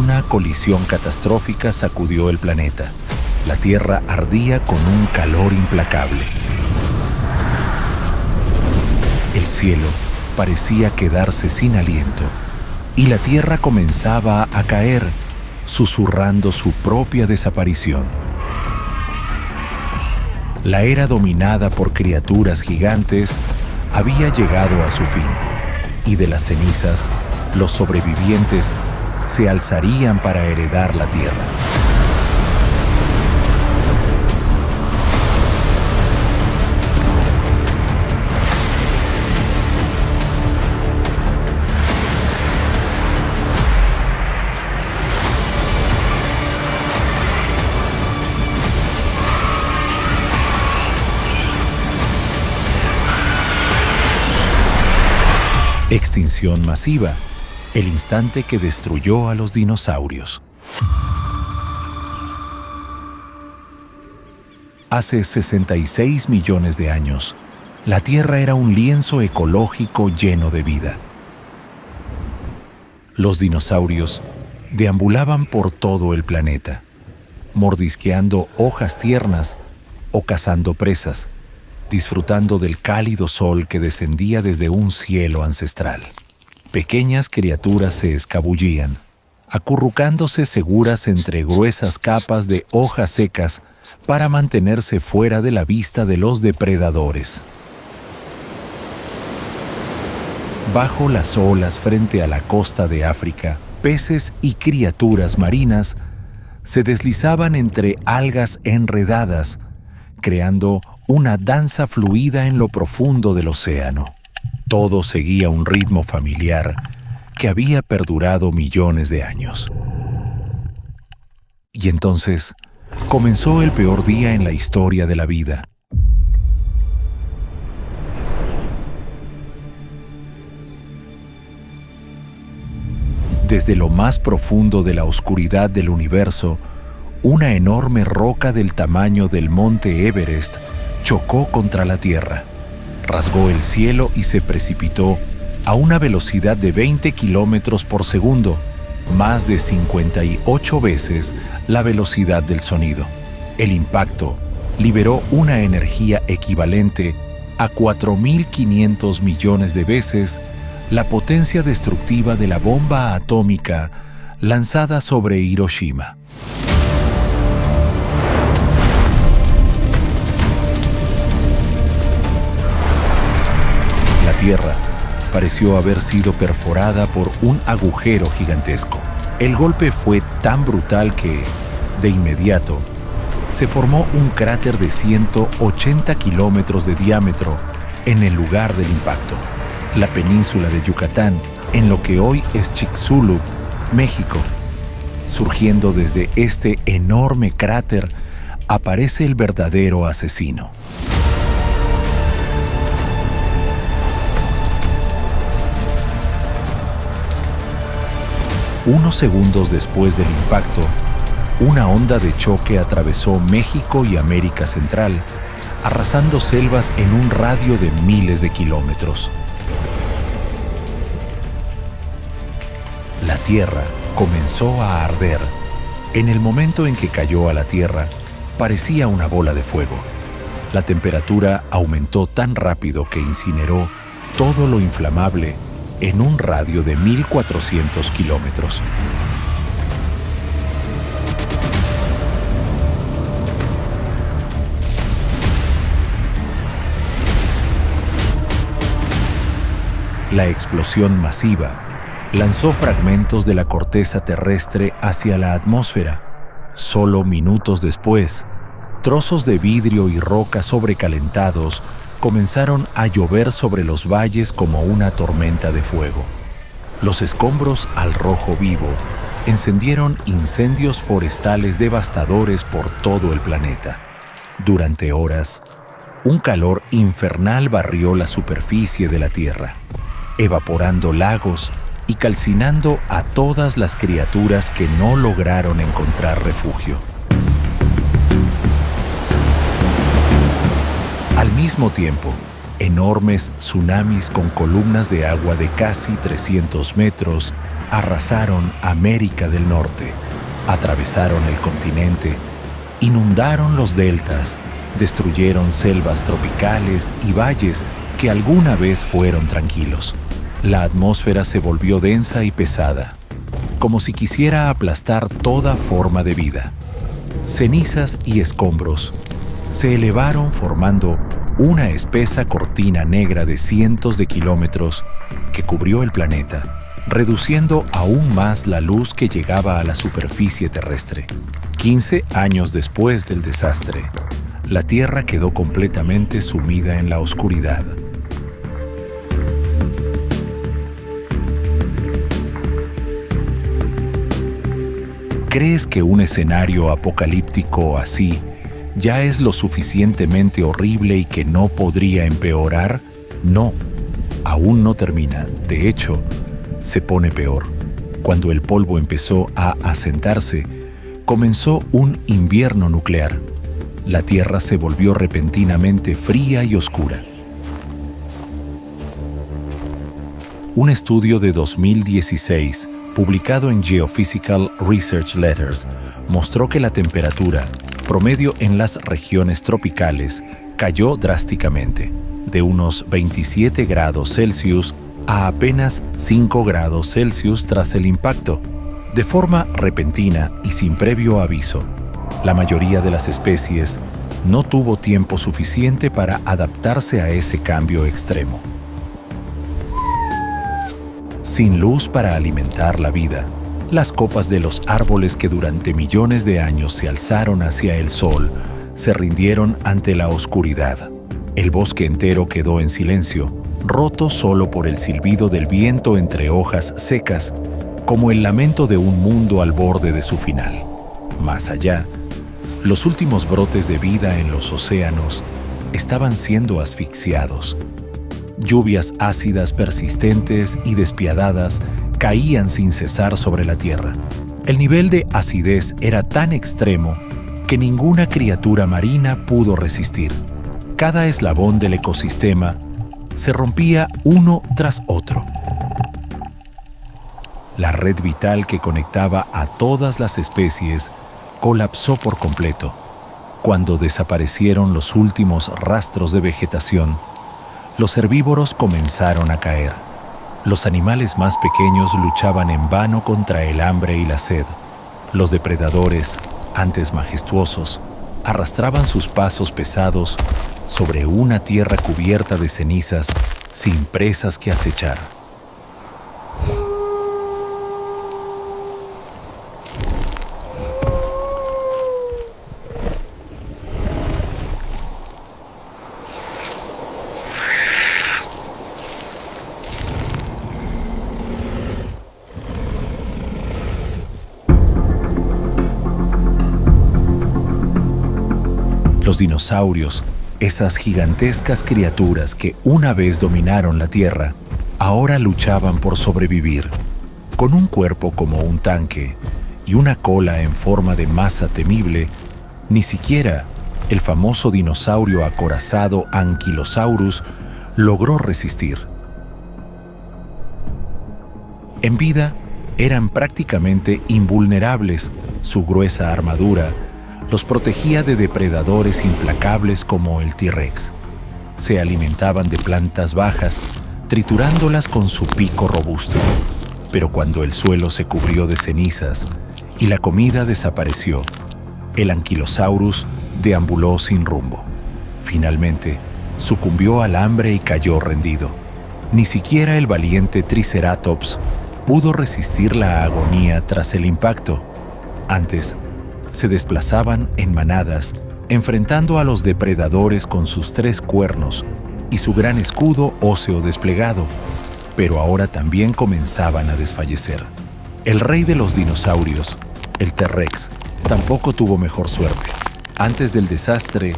Una colisión catastrófica sacudió el planeta. La Tierra ardía con un calor implacable. El cielo parecía quedarse sin aliento y la Tierra comenzaba a caer, susurrando su propia desaparición. La era dominada por criaturas gigantes había llegado a su fin, y de las cenizas, los sobrevivientes se alzarían para heredar la Tierra. Extinción masiva, el instante que destruyó a los dinosaurios. Hace 66 millones de años, la Tierra era un lienzo ecológico lleno de vida. Los dinosaurios deambulaban por todo el planeta, mordisqueando hojas tiernas o cazando presas, disfrutando del cálido sol que descendía desde un cielo ancestral. Pequeñas criaturas se escabullían, acurrucándose seguras entre gruesas capas de hojas secas para mantenerse fuera de la vista de los depredadores. Bajo las olas frente a la costa de África, peces y criaturas marinas se deslizaban entre algas enredadas, creando una danza fluida en lo profundo del océano. Todo seguía un ritmo familiar que había perdurado millones de años. Y entonces comenzó el peor día en la historia de la vida. Desde lo más profundo de la oscuridad del universo, una enorme roca del tamaño del monte Everest chocó contra la Tierra, rasgó el cielo y se precipitó a una velocidad de 20 kilómetros por segundo, más de 58 veces la velocidad del sonido. El impacto liberó una energía equivalente a 4.500 millones de veces la potencia destructiva de la bomba atómica lanzada sobre Hiroshima. La Tierra pareció haber sido perforada por un agujero gigantesco. El golpe fue tan brutal que, de inmediato, se formó un cráter de 180 kilómetros de diámetro en el lugar del impacto. La península de Yucatán, en lo que hoy es Chicxulub, México. Surgiendo desde este enorme cráter, aparece el verdadero asesino. Unos segundos después del impacto, una onda de choque atravesó México y América Central, arrasando selvas en un radio de miles de kilómetros. La Tierra comenzó a arder. En el momento en que cayó a la Tierra, parecía una bola de fuego. La temperatura aumentó tan rápido que incineró todo lo inflamable en un radio de 1.400 kilómetros. La explosión masiva lanzó fragmentos de la corteza terrestre hacia la atmósfera. Solo minutos después, trozos de vidrio y roca sobrecalentados comenzaron a llover sobre los valles como una tormenta de fuego. Los escombros al rojo vivo encendieron incendios forestales devastadores por todo el planeta. Durante horas, un calor infernal barrió la superficie de la Tierra, evaporando lagos y calcinando a todas las criaturas que no lograron encontrar refugio. Al mismo tiempo, enormes tsunamis con columnas de agua de casi 300 metros arrasaron América del Norte, atravesaron el continente, inundaron los deltas, destruyeron selvas tropicales y valles que alguna vez fueron tranquilos. La atmósfera se volvió densa y pesada, como si quisiera aplastar toda forma de vida. Cenizas y escombros se elevaron formando una espesa cortina negra de cientos de kilómetros que cubrió el planeta, reduciendo aún más la luz que llegaba a la superficie terrestre. 15 años después del desastre, la Tierra quedó completamente sumida en la oscuridad. ¿Crees que un escenario apocalíptico así ya es lo suficientemente horrible y que no podría empeorar? No, aún no termina. De hecho, se pone peor. Cuando el polvo empezó a asentarse, comenzó un invierno nuclear. La Tierra se volvió repentinamente fría y oscura. Un estudio de 2016, publicado en Geophysical Research Letters, mostró que la temperatura promedio en las regiones tropicales cayó drásticamente, de unos 27 grados Celsius a apenas 5 grados Celsius tras el impacto, de forma repentina y sin previo aviso. La mayoría de las especies no tuvo tiempo suficiente para adaptarse a ese cambio extremo. Sin luz para alimentar la vida, las copas de los árboles que durante millones de años se alzaron hacia el sol se rindieron ante la oscuridad. El bosque entero quedó en silencio, roto solo por el silbido del viento entre hojas secas, como el lamento de un mundo al borde de su final. Más allá, los últimos brotes de vida en los océanos estaban siendo asfixiados. Lluvias ácidas persistentes y despiadadas caían sin cesar sobre la Tierra. El nivel de acidez era tan extremo que ninguna criatura marina pudo resistir. Cada eslabón del ecosistema se rompía uno tras otro. La red vital que conectaba a todas las especies colapsó por completo. Cuando desaparecieron los últimos rastros de vegetación, los herbívoros comenzaron a caer. Los animales más pequeños luchaban en vano contra el hambre y la sed. Los depredadores, antes majestuosos, arrastraban sus pasos pesados sobre una tierra cubierta de cenizas sin presas que acechar. Los dinosaurios, esas gigantescas criaturas que una vez dominaron la Tierra, ahora luchaban por sobrevivir. Con un cuerpo como un tanque y una cola en forma de masa temible, ni siquiera el famoso dinosaurio acorazado Ankylosaurus logró resistir. En vida, eran prácticamente invulnerables. Su gruesa armadura los protegía de depredadores implacables como el T-Rex. Se alimentaban de plantas bajas, triturándolas con su pico robusto. Pero cuando el suelo se cubrió de cenizas y la comida desapareció, el Ankylosaurus deambuló sin rumbo. Finalmente, sucumbió al hambre y cayó rendido. Ni siquiera el valiente Triceratops pudo resistir la agonía tras el impacto. Antes, se desplazaban en manadas, enfrentando a los depredadores con sus 3 cuernos y su gran escudo óseo desplegado, pero ahora también comenzaban a desfallecer. El rey de los dinosaurios, el T-Rex, tampoco tuvo mejor suerte. Antes del desastre,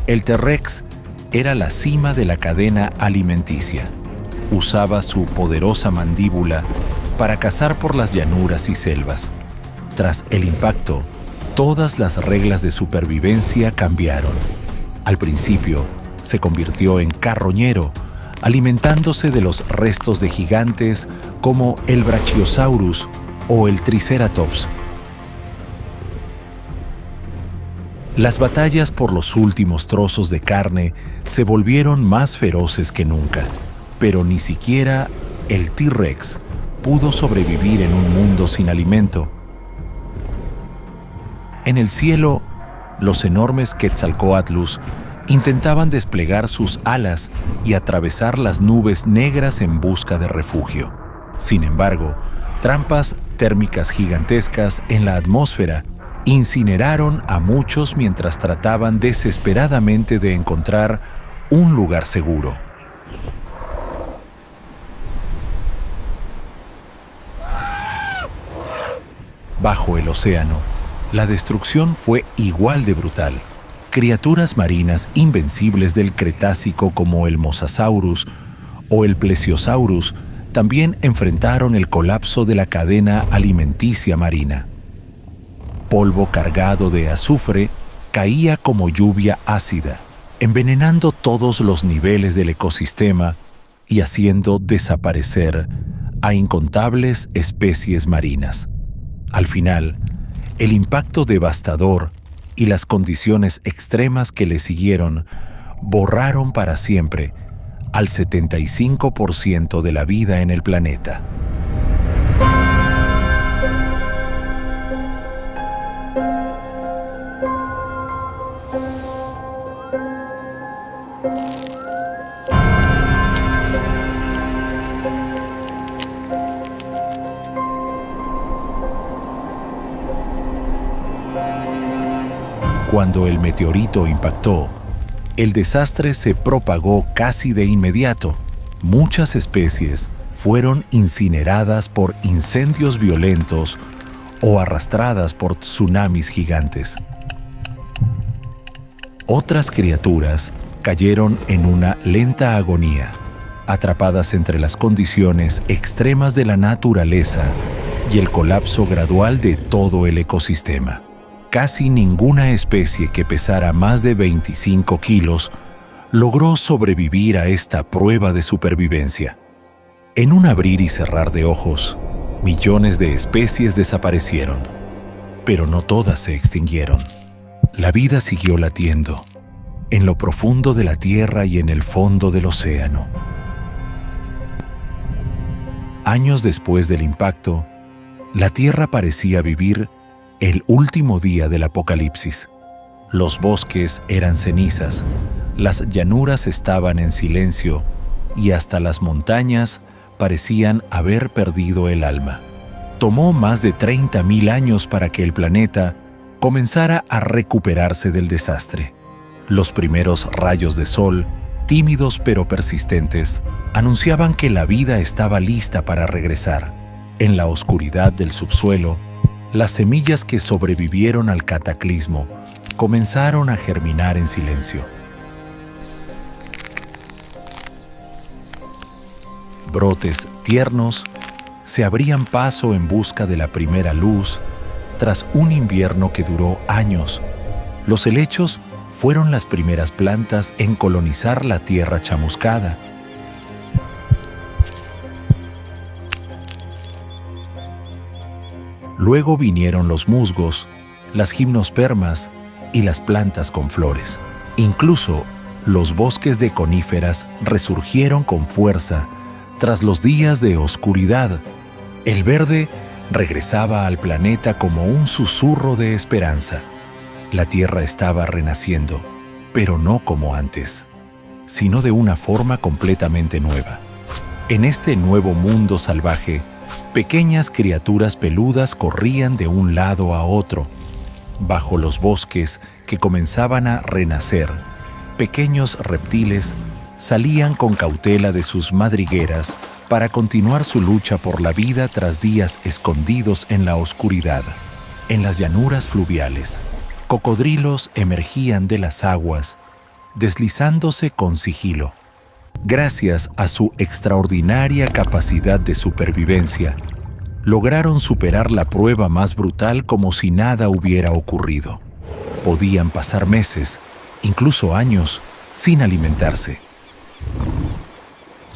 el T-Rex era la cima de la cadena alimenticia. Usaba su poderosa mandíbula para cazar por las llanuras y selvas. Tras el impacto, todas las reglas de supervivencia cambiaron. Al principio, se convirtió en carroñero, alimentándose de los restos de gigantes como el Brachiosaurus o el Triceratops. Las batallas por los últimos trozos de carne se volvieron más feroces que nunca, pero ni siquiera el T-Rex pudo sobrevivir en un mundo sin alimento. En el cielo, los enormes Quetzalcóatlus intentaban desplegar sus alas y atravesar las nubes negras en busca de refugio. Sin embargo, trampas térmicas gigantescas en la atmósfera incineraron a muchos mientras trataban desesperadamente de encontrar un lugar seguro. Bajo el océano, la destrucción fue igual de brutal. Criaturas marinas invencibles del Cretácico como el Mosasaurus o el Plesiosaurus también enfrentaron el colapso de la cadena alimenticia marina. Polvo cargado de azufre caía como lluvia ácida, envenenando todos los niveles del ecosistema y haciendo desaparecer a incontables especies marinas. Al final, el impacto devastador y las condiciones extremas que le siguieron borraron para siempre al 75% de la vida en el planeta. Cuando el meteorito impactó, el desastre se propagó casi de inmediato. Muchas especies fueron incineradas por incendios violentos o arrastradas por tsunamis gigantes. Otras criaturas cayeron en una lenta agonía, atrapadas entre las condiciones extremas de la naturaleza y el colapso gradual de todo el ecosistema. Casi ninguna especie que pesara más de 25 kilos logró sobrevivir a esta prueba de supervivencia. En un abrir y cerrar de ojos, millones de especies desaparecieron, pero no todas se extinguieron. La vida siguió latiendo, en lo profundo de la tierra y en el fondo del océano. Años después del impacto, la Tierra parecía vivir el último día del apocalipsis. Los bosques eran cenizas, las llanuras estaban en silencio y hasta las montañas parecían haber perdido el alma. Tomó más de 30.000 años para que el planeta comenzara a recuperarse del desastre. Los primeros rayos de sol, tímidos pero persistentes, anunciaban que la vida estaba lista para regresar. En la oscuridad del subsuelo, las semillas que sobrevivieron al cataclismo comenzaron a germinar en silencio. Brotes tiernos se abrían paso en busca de la primera luz tras un invierno que duró años. Los helechos fueron las primeras plantas en colonizar la tierra chamuscada. Luego vinieron los musgos, las gimnospermas y las plantas con flores. Incluso los bosques de coníferas resurgieron con fuerza tras los días de oscuridad. El verde regresaba al planeta como un susurro de esperanza. La tierra estaba renaciendo, pero no como antes, sino de una forma completamente nueva. En este nuevo mundo salvaje, pequeñas criaturas peludas corrían de un lado a otro. Bajo los bosques que comenzaban a renacer, pequeños reptiles salían con cautela de sus madrigueras para continuar su lucha por la vida tras días escondidos en la oscuridad. En las llanuras fluviales, cocodrilos emergían de las aguas, deslizándose con sigilo. Gracias a su extraordinaria capacidad de supervivencia, lograron superar la prueba más brutal como si nada hubiera ocurrido. Podían pasar meses, incluso años, sin alimentarse.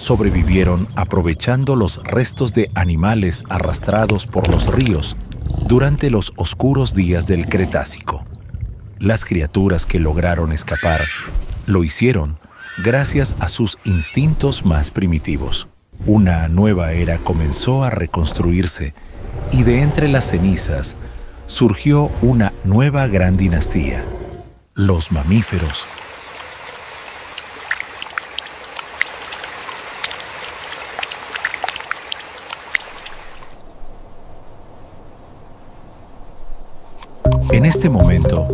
sobrevivieron aprovechando los restos de animales arrastrados por los ríos durante los oscuros días del Cretácico. Las criaturas que lograron escapar lo hicieron gracias a sus instintos más primitivos. Una nueva era comenzó a reconstruirse y de entre las cenizas surgió una nueva gran dinastía, los mamíferos. En este momento,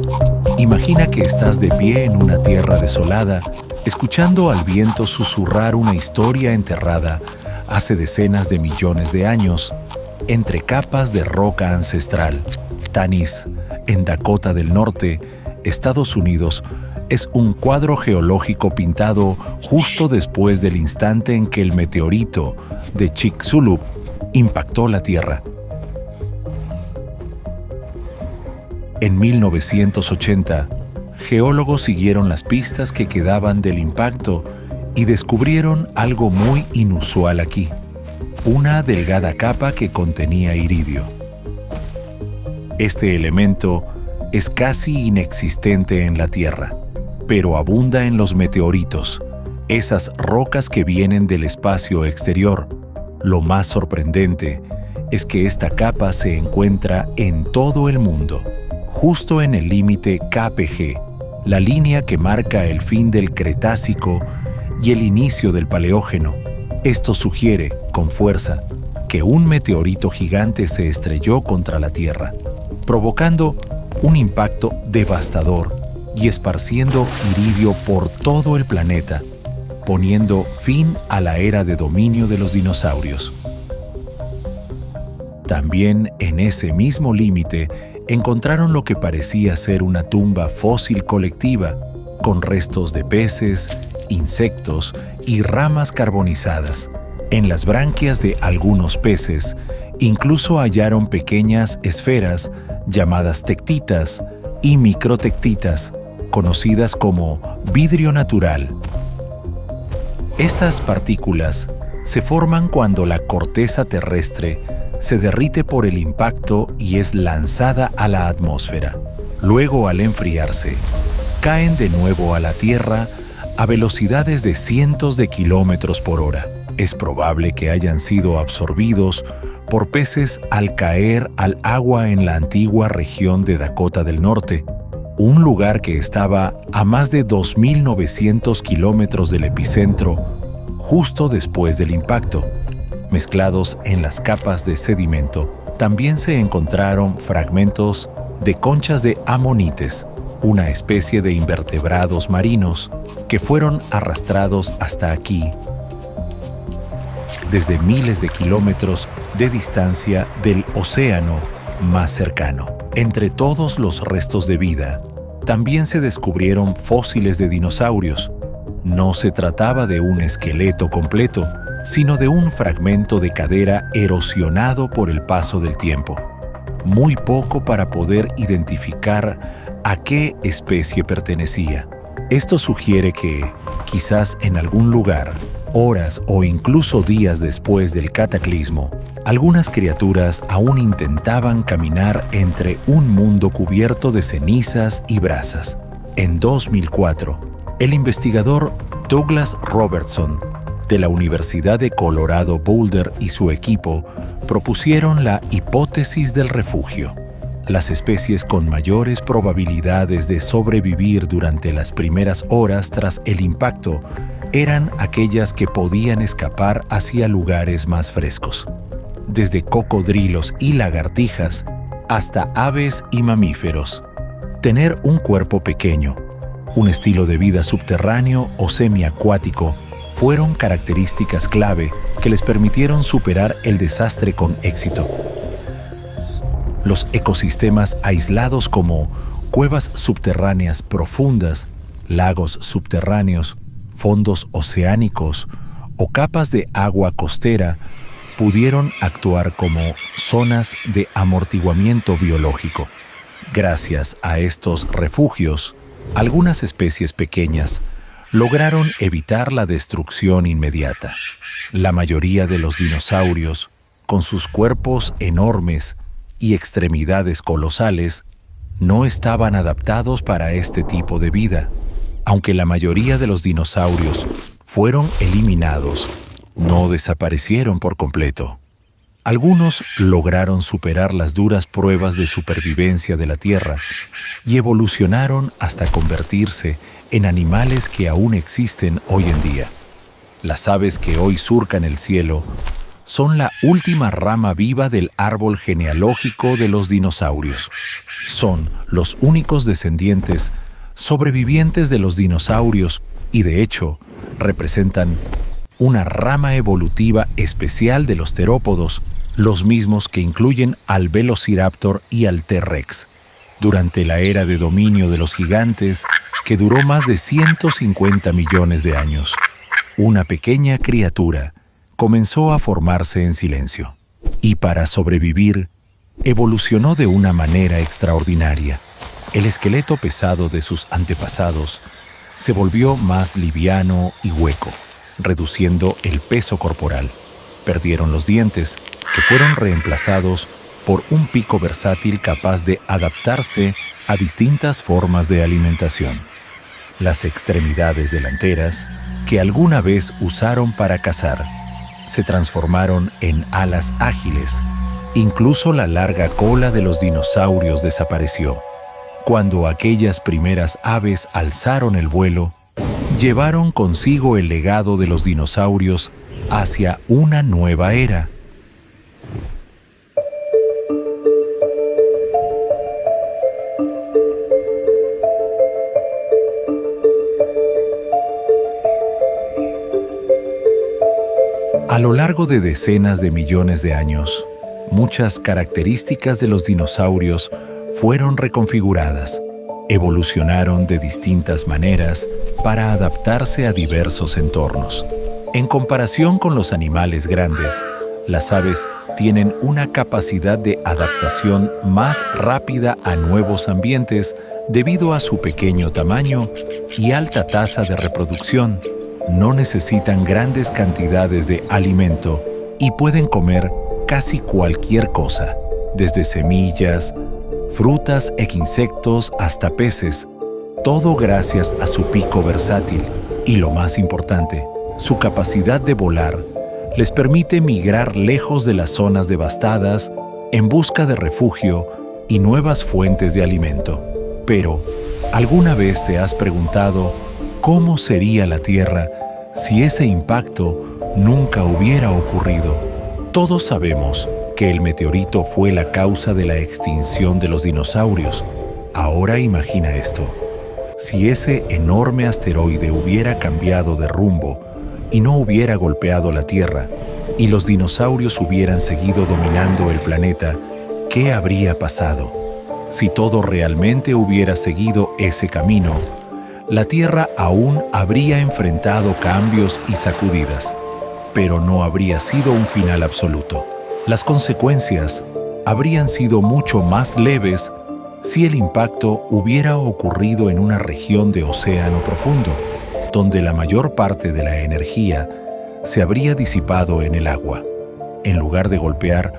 imagina que estás de pie en una tierra desolada, escuchando al viento susurrar una historia enterrada hace decenas de millones de años entre capas de roca ancestral. Tanis, en Dakota del Norte, Estados Unidos, es un cuadro geológico pintado justo después del instante en que el meteorito de Chicxulub impactó la Tierra. En 1980, geólogos siguieron las pistas que quedaban del impacto y descubrieron algo muy inusual aquí: una delgada capa que contenía iridio. Este elemento es casi inexistente en la Tierra, pero abunda en los meteoritos, esas rocas que vienen del espacio exterior. Lo más sorprendente es que esta capa se encuentra en todo el mundo, justo en el límite KPG, la línea que marca el fin del Cretácico y el inicio del Paleógeno. Esto sugiere, con fuerza, que un meteorito gigante se estrelló contra la Tierra, provocando un impacto devastador y esparciendo iridio por todo el planeta, poniendo fin a la era de dominio de los dinosaurios. También en ese mismo límite encontraron lo que parecía ser una tumba fósil colectiva, con restos de peces, insectos y ramas carbonizadas. En las branquias de algunos peces, incluso hallaron pequeñas esferas llamadas tectitas y microtectitas, conocidas como vidrio natural. Estas partículas se forman cuando la corteza terrestre se derrite por el impacto y es lanzada a la atmósfera. Luego, al enfriarse, caen de nuevo a la Tierra a velocidades de cientos de kilómetros por hora. Es probable que hayan sido absorbidos por peces al caer al agua en la antigua región de Dakota del Norte, un lugar que estaba a más de 2.900 kilómetros del epicentro justo después del impacto. Mezclados en las capas de sedimento, también se encontraron fragmentos de conchas de amonites, una especie de invertebrados marinos que fueron arrastrados hasta aquí desde miles de kilómetros de distancia del océano más cercano. Entre todos los restos de vida, también se descubrieron fósiles de dinosaurios. No se trataba de un esqueleto completo, sino de un fragmento de cadera erosionado por el paso del tiempo. Muy poco para poder identificar a qué especie pertenecía. Esto sugiere que, quizás en algún lugar, horas o incluso días después del cataclismo, algunas criaturas aún intentaban caminar entre un mundo cubierto de cenizas y brasas. En 2004, el investigador Douglas Robertson, de la Universidad de Colorado Boulder, y su equipo propusieron la hipótesis del refugio. Las especies con mayores probabilidades de sobrevivir durante las primeras horas tras el impacto eran aquellas que podían escapar hacia lugares más frescos, desde cocodrilos y lagartijas hasta aves y mamíferos. Tener un cuerpo pequeño, un estilo de vida subterráneo o semiacuático fueron características clave que les permitieron superar el desastre con éxito. Los ecosistemas aislados como cuevas subterráneas profundas, lagos subterráneos, fondos oceánicos o capas de agua costera pudieron actuar como zonas de amortiguamiento biológico. Gracias a estos refugios, algunas especies pequeñas lograron evitar la destrucción inmediata. La mayoría de los dinosaurios, con sus cuerpos enormes y extremidades colosales, no estaban adaptados para este tipo de vida. Aunque la mayoría de los dinosaurios fueron eliminados, no desaparecieron por completo. Algunos lograron superar las duras pruebas de supervivencia de la Tierra y evolucionaron hasta convertirse en animales que aún existen hoy en día. Las aves que hoy surcan el cielo son la última rama viva del árbol genealógico de los dinosaurios. Son los únicos descendientes sobrevivientes de los dinosaurios y, de hecho, representan una rama evolutiva especial de los terópodos, los mismos que incluyen al Velociraptor y al T-Rex. Durante la era de dominio de los gigantes, que duró más de 150 millones de años, una pequeña criatura comenzó a formarse en silencio. Y para sobrevivir, evolucionó de una manera extraordinaria. El esqueleto pesado de sus antepasados se volvió más liviano y hueco, reduciendo el peso corporal. Perdieron los dientes, que fueron reemplazados por un pico versátil capaz de adaptarse a distintas formas de alimentación. Las extremidades delanteras, que alguna vez usaron para cazar, se transformaron en alas ágiles. Incluso la larga cola de los dinosaurios desapareció. Cuando aquellas primeras aves alzaron el vuelo, llevaron consigo el legado de los dinosaurios hacia una nueva era. A lo largo de decenas de millones de años, muchas características de los dinosaurios fueron reconfiguradas. Evolucionaron de distintas maneras para adaptarse a diversos entornos. En comparación con los animales grandes, las aves tienen una capacidad de adaptación más rápida a nuevos ambientes debido a su pequeño tamaño y alta tasa de reproducción. No necesitan grandes cantidades de alimento y pueden comer casi cualquier cosa, desde semillas, frutas e insectos hasta peces, todo gracias a su pico versátil y, lo más importante, su capacidad de volar les permite migrar lejos de las zonas devastadas en busca de refugio y nuevas fuentes de alimento. Pero, ¿alguna vez te has preguntado cómo sería la Tierra si ese impacto nunca hubiera ocurrido? Todos sabemos que el meteorito fue la causa de la extinción de los dinosaurios. Ahora imagina esto. Si ese enorme asteroide hubiera cambiado de rumbo y no hubiera golpeado la Tierra, y los dinosaurios hubieran seguido dominando el planeta, ¿qué habría pasado? Si todo realmente hubiera seguido ese camino, la Tierra aún habría enfrentado cambios y sacudidas, pero no habría sido un final absoluto. Las consecuencias habrían sido mucho más leves si el impacto hubiera ocurrido en una región de océano profundo, donde la mayor parte de la energía se habría disipado en el agua, en lugar de golpear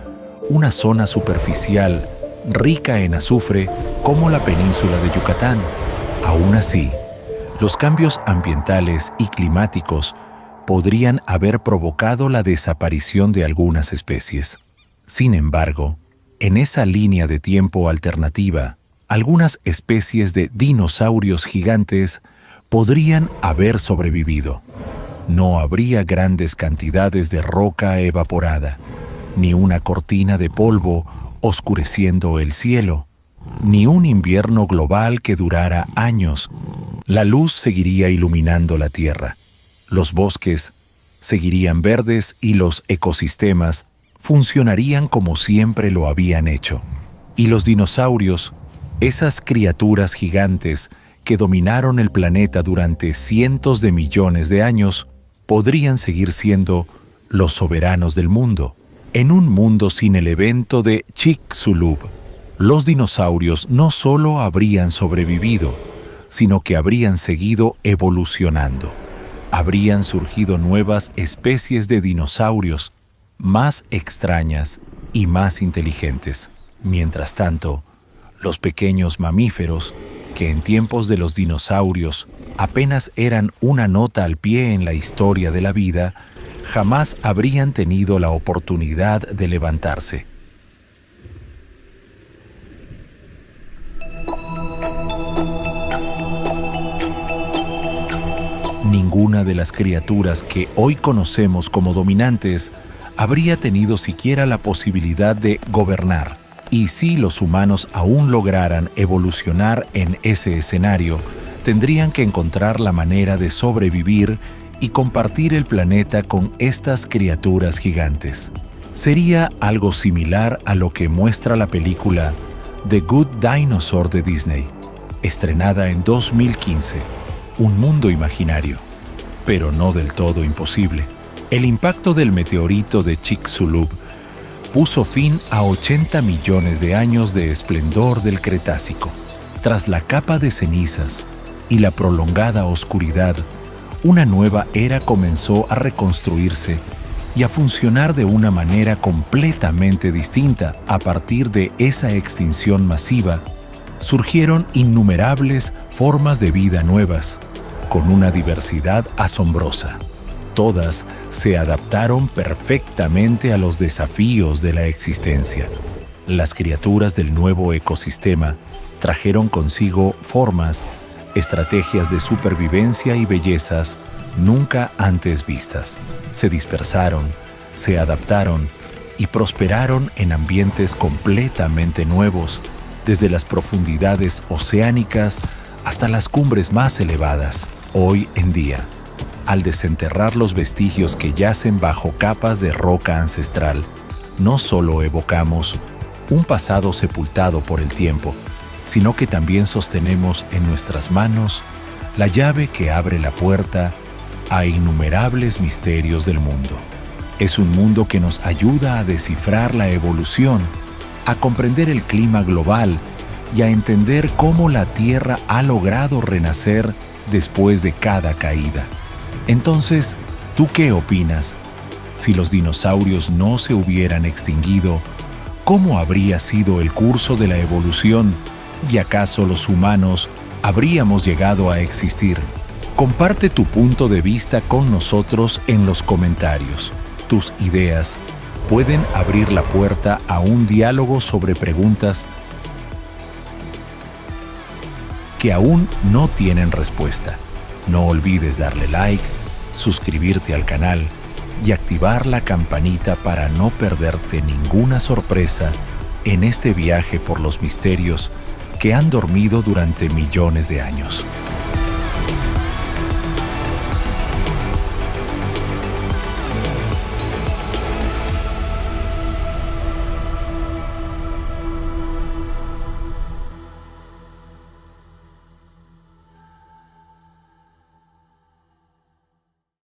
una zona superficial rica en azufre como la península de Yucatán. Aún así, los cambios ambientales y climáticos podrían haber provocado la desaparición de algunas especies. Sin embargo, en esa línea de tiempo alternativa, algunas especies de dinosaurios gigantes podrían haber sobrevivido. No habría grandes cantidades de roca evaporada, ni una cortina de polvo oscureciendo el cielo, ni un invierno global que durara años. La luz seguiría iluminando la Tierra. Los bosques seguirían verdes y los ecosistemas funcionarían como siempre lo habían hecho. Y los dinosaurios, esas criaturas gigantes que dominaron el planeta durante cientos de millones de años, podrían seguir siendo los soberanos del mundo. En un mundo sin el evento de Chicxulub, los dinosaurios no solo habrían sobrevivido, sino que habrían seguido evolucionando. Habrían surgido nuevas especies de dinosaurios, más extrañas y más inteligentes. Mientras tanto, los pequeños mamíferos, que en tiempos de los dinosaurios apenas eran una nota al pie en la historia de la vida, jamás habrían tenido la oportunidad de levantarse. Ninguna de las criaturas que hoy conocemos como dominantes habría tenido siquiera la posibilidad de gobernar. Y si los humanos aún lograran evolucionar en ese escenario, tendrían que encontrar la manera de sobrevivir y compartir el planeta con estas criaturas gigantes. Sería algo similar a lo que muestra la película The Good Dinosaur de Disney, estrenada en 2015. Un mundo imaginario, pero no del todo imposible. El impacto del meteorito de Chicxulub puso fin a 80 millones de años de esplendor del Cretácico. Tras la capa de cenizas y la prolongada oscuridad, una nueva era comenzó a reconstruirse y a funcionar de una manera completamente distinta. A partir de esa extinción masiva, surgieron innumerables formas de vida nuevas, con una diversidad asombrosa. Todas se adaptaron perfectamente a los desafíos de la existencia. Las criaturas del nuevo ecosistema trajeron consigo formas, estrategias de supervivencia y bellezas nunca antes vistas. Se dispersaron, se adaptaron y prosperaron en ambientes completamente nuevos, desde las profundidades oceánicas hasta las cumbres más elevadas. Hoy en día, al desenterrar los vestigios que yacen bajo capas de roca ancestral, no solo evocamos un pasado sepultado por el tiempo, sino que también sostenemos en nuestras manos la llave que abre la puerta a innumerables misterios del mundo. Es un mundo que nos ayuda a descifrar la evolución, a comprender el clima global y a entender cómo la Tierra ha logrado renacer después de cada caída. Entonces, ¿tú qué opinas? Si los dinosaurios no se hubieran extinguido, ¿cómo habría sido el curso de la evolución? ¿Y acaso los humanos habríamos llegado a existir? Comparte tu punto de vista con nosotros en los comentarios. Tus ideas pueden abrir la puerta a un diálogo sobre preguntas que aún no tienen respuesta. No olvides darle like, suscribirte al canal y activar la campanita para no perderte ninguna sorpresa en este viaje por los misterios que han dormido durante millones de años.